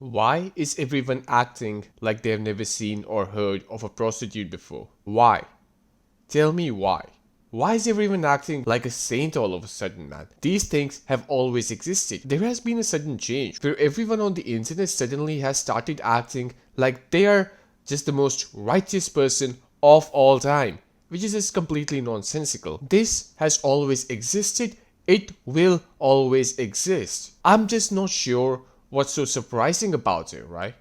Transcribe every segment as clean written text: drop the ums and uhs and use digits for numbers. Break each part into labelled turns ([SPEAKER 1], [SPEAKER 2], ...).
[SPEAKER 1] Why is everyone acting like they've never seen or heard of a prostitute before? Why? Tell me why. Why is everyone acting like a saint all of a sudden, man? These things have always existed. There has been a sudden change where everyone on the internet suddenly has started acting like they are just the most righteous person of all time, which is just completely nonsensical. This has always existed. It will always exist. I'm just not sure what's so surprising about it, right?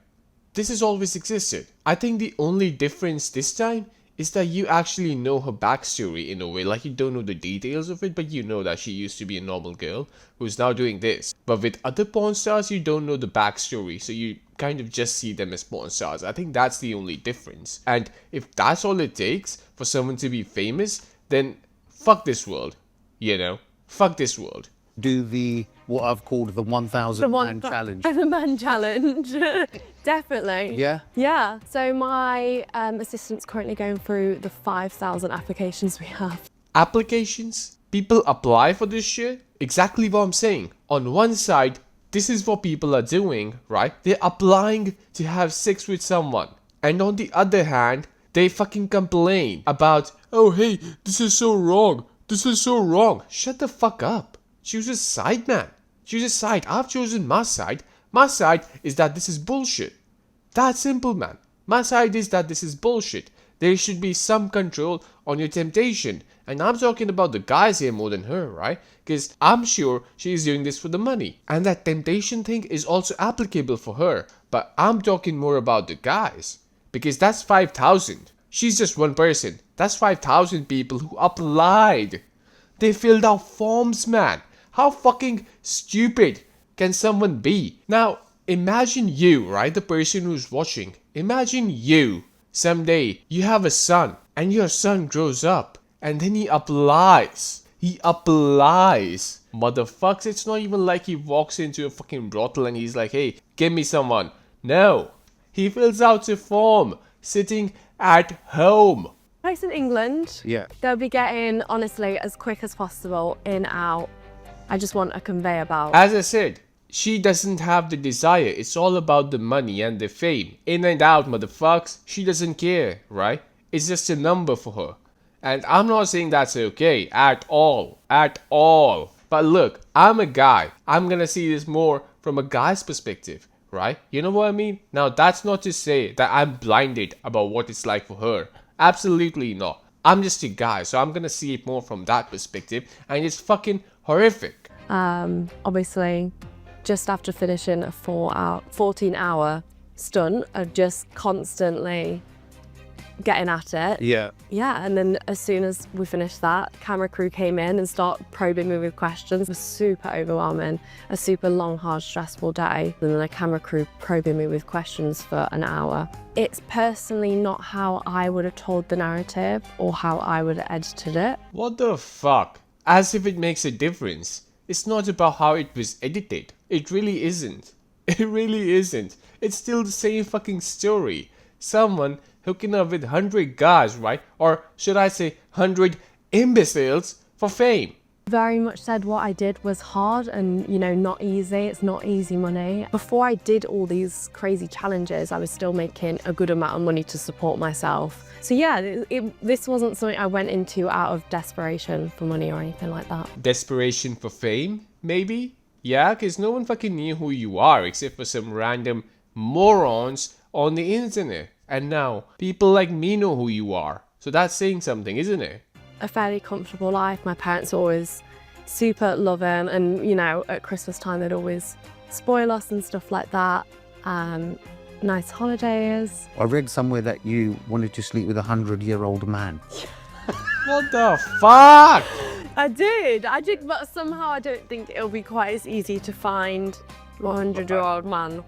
[SPEAKER 1] This has always existed. I think the only difference this time is that you actually know her backstory in a way. Like, you don't know the details of it, but you know that she used to be a normal girl who's now doing this. But with other porn stars, you don't know the backstory, so you kind of just see them as porn stars. I think that's the only difference. And if that's all it takes for someone to be famous, then fuck this world. You know? Fuck this world.
[SPEAKER 2] Do the what I've called the 1,000 man challenge.
[SPEAKER 3] The man challenge. Definitely.
[SPEAKER 2] Yeah?
[SPEAKER 3] Yeah. So my assistant's currently going through the 5,000 applications we have.
[SPEAKER 1] Applications? People apply for this shit? Exactly what I'm saying. On one side, this is what people are doing, right? They're applying to have sex with someone. And on the other hand, they fucking complain about, oh hey, this is so wrong. This is so wrong. Shut the fuck up. Choose a side, man. Choose a side. I've chosen my side. My side is that this is bullshit. That's simple, man. My side is that this is bullshit. There should be some control on your temptation. And I'm talking about the guys here more than her, right? Because I'm sure she's doing this for the money. And that temptation thing is also applicable for her. But I'm talking more about the guys. Because that's 5,000. She's just one person. That's 5,000 people who applied. They filled out forms, man. How fucking stupid can someone be? Now, imagine you, right? The person who's watching. Imagine you, someday, you have a son, and your son grows up, and then he applies. He applies. Motherfucks, it's not even like he walks into a fucking brothel and he's like, hey, give me someone. No. He fills out a form, sitting at home.
[SPEAKER 3] Place in England.
[SPEAKER 2] Yeah.
[SPEAKER 3] They'll be getting, honestly, as quick as possible, in, out. I just want a conveyor belt.
[SPEAKER 1] As I said, she doesn't have the desire. It's all about the money and the fame. In and out, motherfucks. She doesn't care, right? It's just a number for her. And I'm not saying that's okay at all. At all. But look, I'm a guy. I'm gonna see this more from a guy's perspective, right? You know what I mean? Now, that's not to say that I'm blinded about what it's like for her. Absolutely not. I'm just a guy, so I'm gonna see it more from that perspective. And it's fucking horrific.
[SPEAKER 3] Obviously, just after finishing a 14-hour stunt of just constantly getting at it.
[SPEAKER 2] Yeah.
[SPEAKER 3] Yeah, and then as soon as we finished that, camera crew came in and started probing me with questions. It was super overwhelming, a super long, hard, stressful day. And then the camera crew probing me with questions for an hour. It's personally not how I would have told the narrative or how I would have edited it.
[SPEAKER 1] What the fuck? As if it makes a difference. It's not about how it was edited. It really isn't. It really isn't. It's still the same fucking story. Someone hooking up with 100 guys, right? Or should I say 100 imbeciles for fame.
[SPEAKER 3] Very much said what I did was hard and, you know, not easy. It's not easy money. Before I did all these crazy challenges, I was still making a good amount of money to support myself. So yeah, this wasn't something I went into out of desperation for money or anything like that.
[SPEAKER 1] Desperation for fame, maybe? Yeah, because no one fucking knew who you are except for some random morons on the internet. And now, people like me know who you are. So that's saying something, isn't it?
[SPEAKER 3] A fairly comfortable life. My parents were always super loving, and you know, at Christmas time they'd always spoil us and stuff like that. Nice holidays.
[SPEAKER 2] I read somewhere that you wanted to sleep with a 100-year-old man.
[SPEAKER 1] What the fuck?
[SPEAKER 3] I did, but somehow I don't think it'll be quite as easy to find a 100-year-old man.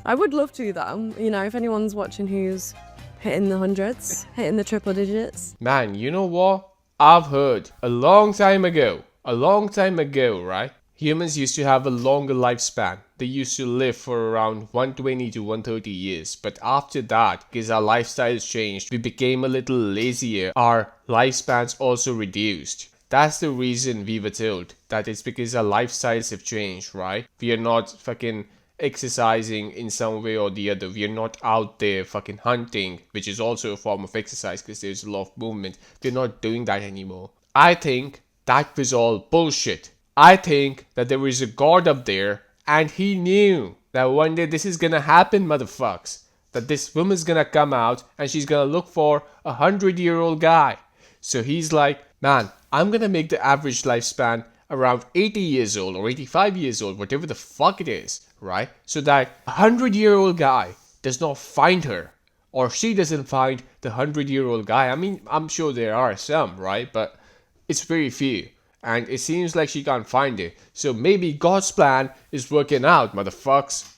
[SPEAKER 3] I would love to though, you know, if anyone's watching who's hitting the hundreds, hitting the triple digits.
[SPEAKER 1] Man, you know what? I've heard a long time ago, right? Humans used to have a longer lifespan. They used to live for around 120 to 130 years. But after that, because our lifestyles changed, we became a little lazier. Our lifespans also reduced. That's the reason we were told that it's because our lifestyles have changed, right? We are not fucking exercising in some way or the other. We are not out there fucking hunting, which is also a form of exercise because there's a lot of movement. We're not doing that anymore. I think that was all bullshit. I think that there was a god up there and he knew that one day this is gonna happen, motherfucks. That this woman's gonna come out and she's gonna look for 100-year-old guy. So he's like, man, I'm gonna make the average lifespan around 80 years old or 85 years old, whatever the fuck it is, right? So that a 100-year-old guy does not find her, or she doesn't find the 100-year-old guy. I mean, I'm sure there are some, right? But it's very few. And it seems like she can't find it. So maybe God's plan is working out, motherfucks.